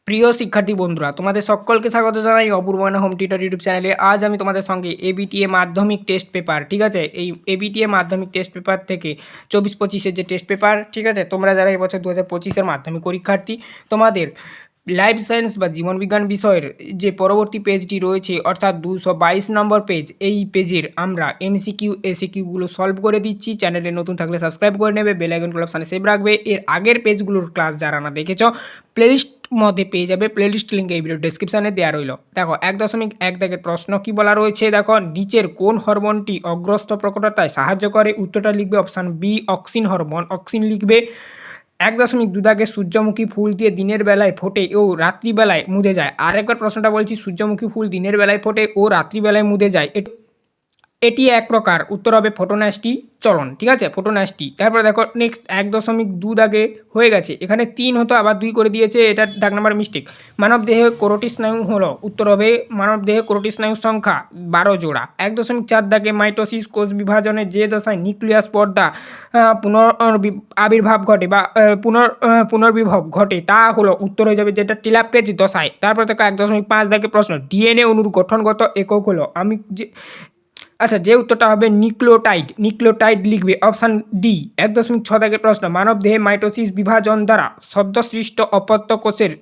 প্রিয় শিক্ষার্থী বন্ধুরা, তোমাদের সকলকে স্বাগত জানাই অপূর্ব হোম টিউটর ইউটিউব চ্যানেলে। আজ আমি তোমাদের সঙ্গে এবিটিএ মাধ্যমিক টেস্ট পেপার, ঠিক আছে, এই এবিটিএ মাধ্যমিক টেস্ট পেপার থেকে 24-25-এর যে টেস্ট পেপার, ঠিক আছে, তোমরা যারা এবছর 2025-এর মাধ্যমিক পরীক্ষার্থী, তোমাদের লাইফ সায়েন্স বা জীবনবিজ্ঞান বিষয়ের যে পরবর্তী পেজটি রয়েছে, অর্থাৎ 222 নম্বর পেজ, এই পেজের আমরা এমসিকিউ এসিকিউগুলো সলভ করে দিচ্ছি। চ্যানেলে নতুন থাকলে সাবস্ক্রাইব করে নেবে, বেল আইকন অপশানে সেভ রাখবে। এর আগের পেজগুলোর ক্লাস যারা না দেখেছ, প্লেলিস্ট মধ্যে পেয়ে যাবে, প্লেলিস্ট লিঙ্ক এই ভিডিও ডেসক্রিপশানে দেওয়া রইল। দেখো 1.1 দাগের প্রশ্ন কি বলা রয়েছে, দেখো নিচের কোন হরমোনটি অগ্রস্ত প্রকটতায় সাহায্য করে? উত্তরটা লিখবে option B, auxin hormone, auxin লিখবে। 1.2 দাগে সূর্যমুখী ফুল দিয়ে দিনের বেলায় ফোটে ও রাত্রিবেলায় মুদে যায়। আরেকবার প্রশ্নটা বলছি, সূর্যমুখী ফুল দিনের বেলায় ফোটে ও রাত্রিবেলায় মুদে যায়, এটি এক প্রকার। উত্তর হবে ফোটোনাস্টি চলন, ঠিক আছে, ফোটোনাস্টি। তারপরে দেখো নেক্সট 1.2 দাগে হয়ে গেছে, এখানে 3 হতো আবার 2 করে দিয়েছে, এটা দাগ নাম্বার মিস্টেক। মানব দেহে কোরোটি স্নায়ু হলো, উত্তর হবে মানব দেহে কোরোটি স্নায়ুর সংখ্যা 12 জোড়া। 1.4 দাগে মাইটোসিস কোষ বিভাজনের যে দশায় নিউক্লিয়াস পর্দা আবির্ভাব ঘটে বা পুনর্বিভব ঘটে তা হলো, উত্তর হয়ে যাবে যেটা টেলাপেজ দশায়। তারপর দেখো 1.5 দাগে প্রশ্ন, ডিএনএ অণুর গঠনগত একক হলো, আমি যে আচ্ছা যে উত্তরটা হবে নিউক্লিওটাইড লিখবে অপশান ডি। 1.6 দাগের প্রশ্ন, মানব দেহে মাইটোসিস বিভাজন দ্বারা সদ্যসৃষ্ট অপত্য কোষের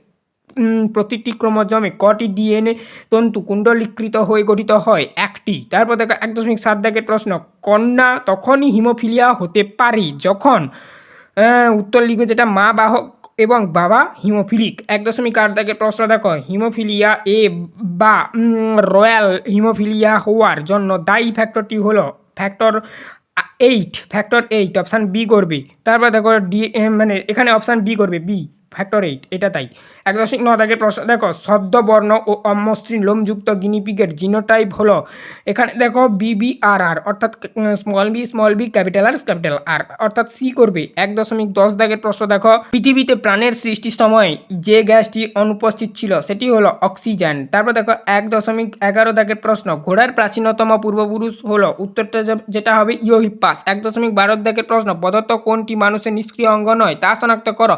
প্রতিটি ক্রোমোজোমে কটি ডিএনএ তন্তু কুণ্ডলীকৃত হয়ে গঠিত হয়? একটি। তারপর দেখো 1.7 দাগের প্রশ্ন, কন্যা তখনই হিমোফিলিয়া হতে পারে যখন, উত্তর লিখবে যেটা মা বাহক এবং বাবা হিমোফিলিক। 1.8 দাগের প্রশ্ন দেখো, হিমোফিলিয়া এ বা রয়্যাল হিমোফিলিয়া হওয়ার জন্য দায়ী ফ্যাক্টরটি হলো ফ্যাক্টর 8 অপশান বি করবে। তারপর দেখো মানে এখানে অপশান বি করবে, বি ফ্যাক্টর 8, এটা তাই। 1.9 দাগের প্রশ্ন দেখো, সদ্যবর্ণ ও অমসৃণ লোমযুক্ত গিনিপিগের জিনোটাইপ হলো, এখানে দেখো BBRR, অর্থাৎ স্মল বি ক্যাপিটাল আর, অর্থাৎ সি করবে। 1.10 দাগের প্রশ্ন দেখো, পৃথিবীতে প্রাণের সৃষ্টির সময় যে গ্যাসটি অনুপস্থিত ছিল সেটি হলো অক্সিজেন। তারপর দেখো 1.11 দাগের প্রশ্ন, ঘোড়ার প্রাচীনতম পূর্বপুরুষ হলো, উত্তরটা যেটা হবে ইওহিপ্পাস। 1.12 দাগের প্রশ্ন, প্রদত্ত কোনটি মানুষের নিষ্ক্রিয় অঙ্গ নয় তা শনাক্ত করো,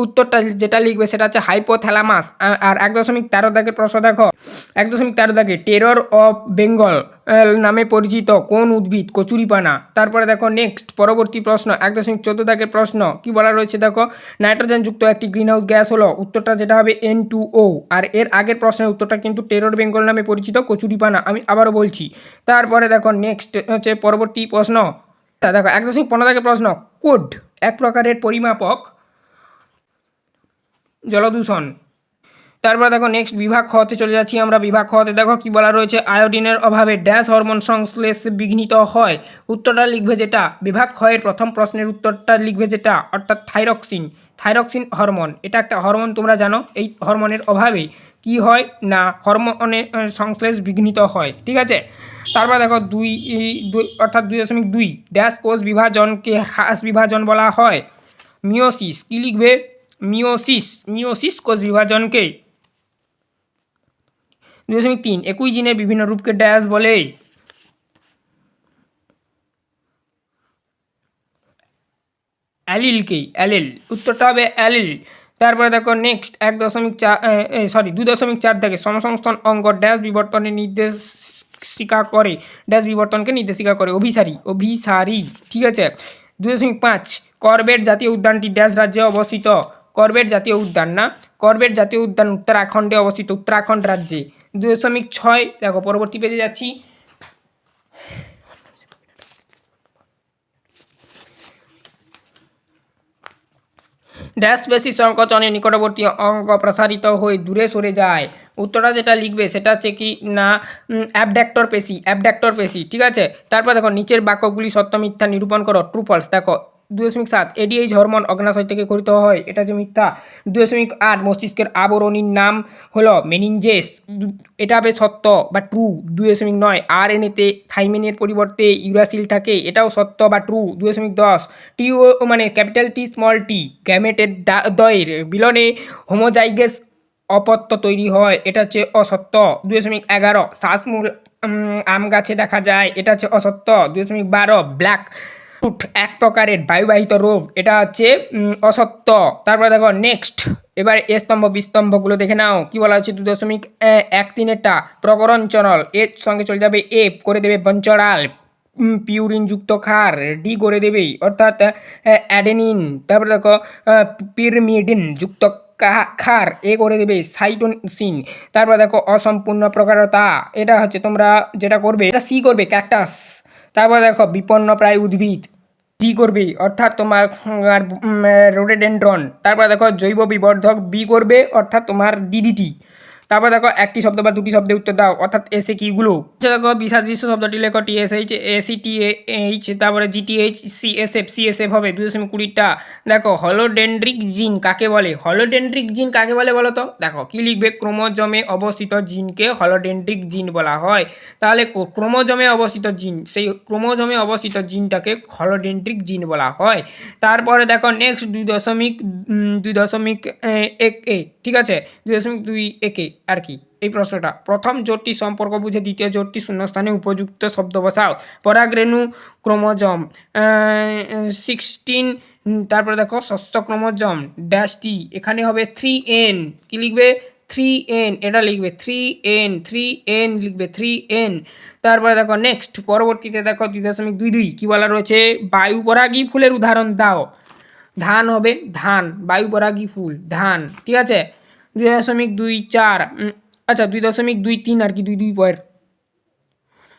উত্তরটা যেটা লিখবে সেটা হচ্ছে হাইপোথ্যালামাস। আর 1.13 দাগের প্রশ্ন দেখো, 1.13 দাগে টেরর অফ বেঙ্গল নামে পরিচিত কোন উদ্ভিদ? কচুরিপানা। তারপরে দেখো নেক্সট পরবর্তী প্রশ্ন 1.14 দাগের প্রশ্ন কি বলা রয়েছে দেখো, নাইট্রোজেনযুক্ত একটি গ্রিনহাউস গ্যাস হলো, উত্তরটা যেটা হবে N2O। আর এর আগের প্রশ্নের উত্তরটা কিন্তু টেরর বেঙ্গল নামে পরিচিত কচুরিপানা, আমি আবারও বলছি। তারপরে দেখো নেক্সট হচ্ছে পরবর্তী প্রশ্ন দেখো 1.15 দাগের প্রশ্ন, কোড এক প্রকারের পরিমাপক জলদূষণ। তারপর দেখো নেক্সট বিভাগ খতে চলে যাচ্ছি আমরা। বিভাগ খতে দেখো কি বলা রয়েছে, আয়োডিনের অভাবে ড্যাশ হরমোন সংশ্লেষ বিঘ্নিত হয়, উত্তরটা লিখবে যেটা বিভাগ খয়ের প্রথম প্রশ্নের উত্তরটা লিখবে যেটা, অর্থাৎ থাইরক্সিন হরমোন। এটা একটা হরমোন, তোমরা জানো এই হরমোনের অভাবে কি হয় না, হরমোনের সংশ্লেষ বিঘ্নিত হয়, ঠিক আছে। তারপর দেখো অর্থাৎ 2.2 ড্যাশ কোষ বিভাজনকে হ্রাস বিভাজন বলা হয়, মিওসিস। কি লিখবে? মিওসিস কোষ বিভাজনকে। 2.3 একই জিনের বিভিন্ন রূপকে ড্যাশ বলে, অ্যালিল। উত্তরটা হবে অ্যালিল। তারপরে দেখো নেক্সট 2.4 দাগে সমসংস্থান অঙ্গ ড্যাশ বিবর্তনের বিবর্তনকে নির্দেশিকা করে, অভিসারী, ঠিক আছে। 2.5 করবেট জাতীয় উদ্যানটি ড্যাশ রাজ্যে অবস্থিত? করবেট জাতীয় উদ্যান উত্তরাখণ্ডে অবস্থিত, উত্তরাখণ্ড রাজ্যে। 2.6 দেখো পরবর্তী পেজে যাচ্ছি, ড্যাশ পেশি সংকোচনে নিকটবর্তী অঙ্গ প্রসারিত হয়ে দূরে সরে যায়, উত্তরটা যেটা লিখবে সেটা হচ্ছে কি না, অ্যাবডাক্টর পেশি, ঠিক আছে। তারপর দেখো নিচের বাক্যগুলি সত্য মিথ্যা নিরূপণ করো, ট্রু ফলস। দেখো 2.7 এডিএইচ হরমোন অগ্নাশয় থেকে গঠিত হয়, এটা যে মিথ্যা। 2.8 মস্তিষ্কের আবরণীর নাম হলো মেনিনজেস, এটা হবে সত্য বা ট্রু। 2.9 আরএনএতে থাইমিনের পরিবর্তে ইউরাসিল থাকে, এটাও সত্য বা ট্রু। 2.10 মানে ক্যাপিটাল টি স্মল টি গ্যামেটের দ্বয়ের মিলনে হোমোজাইগাস অপত্য তৈরি হয়, এটা হচ্ছে অসত্য। 2.11 শ্বাসমূল আম গাছে দেখা যায়, এটা হচ্ছে অসত্য। 2.12 ব্ল্যাক ফুট এক প্রকারের বায়ুবাহিত রোগ, এটা হচ্ছে অসত্য। তারপরে দেখো নেক্সট এবার এ স্তম্ভ বিস্তম্ভগুলো দেখে নাও। কি বলা হচ্ছে 2.13-টা প্রকরণ চরল, এর সঙ্গে চলে যাবে এফ করে দেবে বঞ্চড়াল, পিউরিনযুক্ত ক্ষার ডি করে দেবে অর্থাৎ অ্যাডেনিন, তারপরে দেখো পিরমিডিন যুক্ত ক্ষার এ করে দেবে সাইটোসিন, তারপর দেখো অসম্পূর্ণ প্রকারতা, এটা হচ্ছে তোমরা যেটা করবে এটা সি করবে ক্যাকটাস, তারপর দেখো বিপন্ন প্রায় উদ্ভিদ ডি করবে অর্থাৎ তোমার রোডোডেনড্রন, তারপর দেখো জৈব বিবর্ধক বি করবে অর্থাৎ তোমার ডিডিটি, তারপর দেখো একটি শব্দ বা দুটি শব্দে উত্তর দাও অর্থাৎ এসে কিগুলো। দেখো বিসাদৃশ্য শব্দটি লেখো টিএসএইচ এসিটিএইচ, তারপরে জিটিএইচ সিএসএফ হবে 2.20টা। দেখো হলোডেন্ড্রিক জিন কাকে বলে, হলোডেন্ড্রিক জিন কাকে বলে বলো তো, দেখো কি লিখবে, ক্রোমোজোমে অবস্থিত জিনকে হলোডেন্ড্রিক জিন বলা হয়। তাহলে ক্রোমোজোমে অবস্থিত জিন, সেই ক্রোমোজোমে অবস্থিত জিনটাকে হলোডেন্ড্রিক জিন বলা হয়। তারপরে দেখো নেক্সট 2.2.1 ঠিক আছে, 2.2 আর কি এই প্রশ্নটা, প্রথম জোটটি সম্পর্ক বুঝে দ্বিতীয় জোটটি শূন্যস্থানে উপযুক্ত শব্দ বসাও। পরাগরেণু ক্রোমোজোম 16, তারপরে দেখো ষষ্ঠ ক্রোমোজোম ড্যাশটি, এখানে হবে 3N, কি লিখবে 3N, এটা লিখবে 3N লিখবে 3N। তারপরে দেখো নেক্সট পরবর্তীতে দেখো 2.22 কি বলা রয়েছে, বায়ুপরাগী ফুলের উদাহরণ দাও। ধান হবে ধান, বায়ুপরাগী ফুল ধান, ঠিক আছে। 2.24 আচ্ছা 2.23 আর কি 2 পয়ের,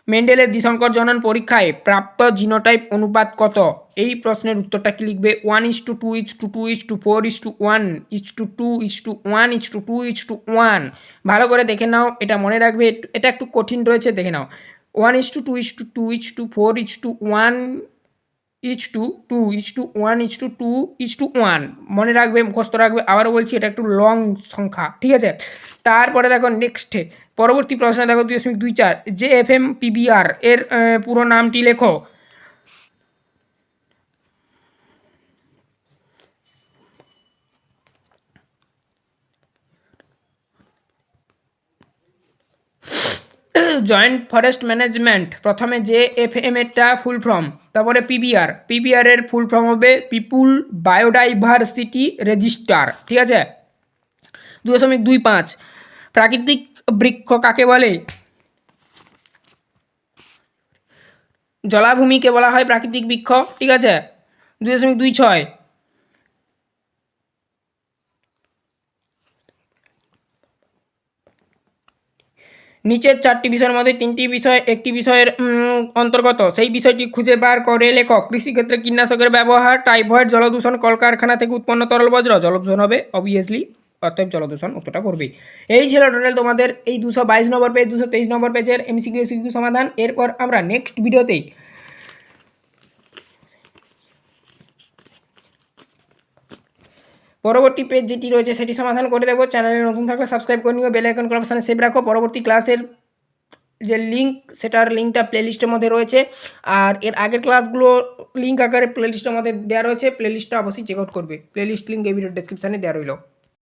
মেন্ডেলের দ্বিসংকর জনন পরীক্ষায় প্রাপ্ত জিনোটাইপ অনুপাত কত, এই প্রশ্নের উত্তরটা কি লিখবে 1:2:2:4:1:2:1:2:1 ভালো করে দেখে নাও, এটা মনে রাখবে, এটা একটু কঠিন রয়েছে, দেখে নাও 1:2:2:4:1:2:1:2:1 মনে রাখবে, মুখস্থ রাখবে, আবারও বলছি এটা একটু লং সংখ্যা, ঠিক আছে। তারপরে দেখো নেক্সট পরবর্তী প্রশ্ন দেখো 2.24 JFM-PBR এর পুরো নামটি লেখো। জয়েন্ট ফরেস্ট ম্যানেজমেন্ট, প্রথমে JFM এরটা ফুল ফর্ম, তারপরে পিবিআর এর ফুল ফর্ম হবে পিপুল বায়োডাইভার্সিটি রেজিস্টার, ঠিক আছে। 2.25 প্রাকৃতিক বৃক্ষ কাকে বলে, জলাভূমিকে বলা হয় প্রাকৃতিক বৃক্ষ, ঠিক আছে। 2.26 নিচের 4টি বিষয়ের মধ্যে 3টি বিষয় একটি বিষয়ের অন্তর্গত, সেই বিষয়টি খুঁজে বার করে লেখক। কৃষিক্ষেত্রে কীটনাশকের ব্যবহার, টাইফয়েড, জলদূষণ, কলকারখানা থেকে উৎপন্ন তরল বজ্র, জলদূষণ হবে অবভিয়াসলি, অতএব জলদূষণ উত্তরটা করবে। এই ছিল টোটাল তোমাদের এই 222 নম্বর পেজ 223 নম্বর পেজের MCQ সমাধান। এরপর আমরা নেক্সট ভিডিওতে পরবর্তী পেজ যেটি রয়েছে সেটি সমাধান করে দেবো। চ্যানেলে নতুন থাকলে সাবস্ক্রাইব করে নিও, বেল আইকন অপশানে সেভ রাখো। পরবর্তী ক্লাসের যে লিঙ্ক, সেটার লিঙ্কটা প্লেলিস্টের মধ্যে রয়েছে, আর এর আগের ক্লাসগুলো লিঙ্ক আকারে প্লেলিস্টের মধ্যে দেওয়া রয়েছে, প্লেলিস্টটা অবশ্যই চেক আউট করবে। প্লেলিস্ট লিঙ্ক এই ভিডিও ডেসক্রিপশানে দেওয়া রইল।